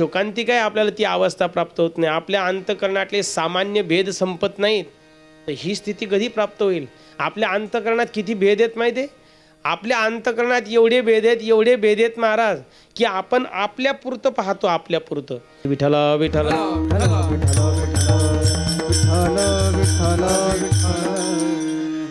शोकांती काय आपल्याला ती अवस्था प्राप्त होत नाही, आपल्या अंतःकरणातले सामान्य भेद संपत नाहीत, तर ही स्थिती कधी प्राप्त होईल? आपल्या अंतःकरणात किती भेद आहेत माहिती आहे? आपल्या अंतःकरणात एवढे भेद आहेत, एवढे भेद आहेत महाराज, की आपण आपल्यापुरतं पाहतो, आपल्यापुरतं. विठ्ठल विठ्ठल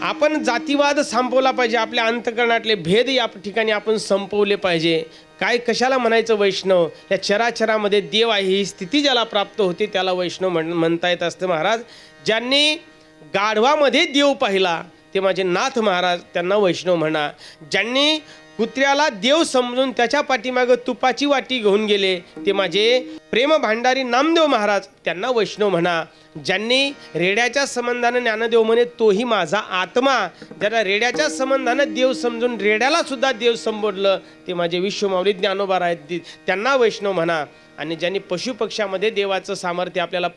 आपण जातीवाद संपवला पाहिजे, आपल्या अंतःकरणातले भेद या ठिकाणी आपण संपवले पाहिजे. काय कशाला म्हणायचं वैष्णव? या चराचरामध्ये देव आहे ही स्थिती ज्याला प्राप्त होते त्याला वैष्णव म्हणता येत असतं महाराज. ज्यांनी गाढवामध्ये देव पाहिला ते माझे नाथ महाराज, त्यांना वैष्णव म्हणा. ज्यांनी कुत्र्याला देव समजून त्याच्या पाठीमागं तुपाची वाटी घेऊन गेले ते माझे प्रेम भांडारी नामदेव महाराज, त्यांना वैष्णव म्हणा. ज्यांनी रेड्याच्या संबंधानं ज्ञानदेव म्हणे तोही माझा आत्मा, ज्याला रेड्याच्या संबंधानं देव समजून रेड्याला सुद्धा देव संबोधलं ते माझे विश्वमाऊली ज्ञानोबा आहेत, त्यांना वैष्णव म्हणा. आणि ज्यांनी पशुपक्ष्यामध्ये देवाचं सामर्थ्य आपल्याला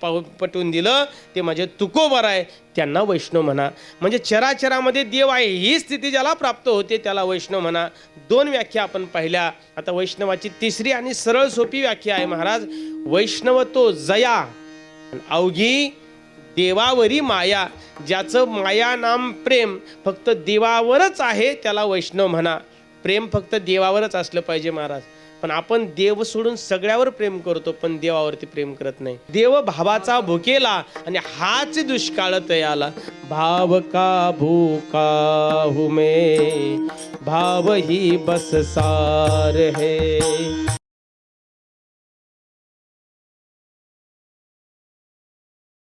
पटवून दिलं ते माझे तुकोबर आहे, त्यांना वैष्णव म्हणा. म्हणजे चराचरामध्ये देव आहे ही स्थिती ज्याला प्राप्त होते त्याला वैष्णव म्हणा. 2 व्याख्या आपण पाहिल्या. आता वैष्णवाची तिसरी आणि सरळ सोपी व्याख्या आहे महाराज. वैष्णव तो जया अवघी देवावरी माया, ज्याचं माया नाम प्रेम फक्त देवावरच आहे त्याला वैष्णव म्हणा. प्रेम फक्त देवावरच असलं पाहिजे महाराज. पण आपण देव सोडून सगळ्यावर प्रेम करतो, पण देवावरती प्रेम करत नाही. देव भावाचा भुकेला आणि हाच दुष्काळ तयाला. भाव का भूका हुमे भाव ही बस सार है.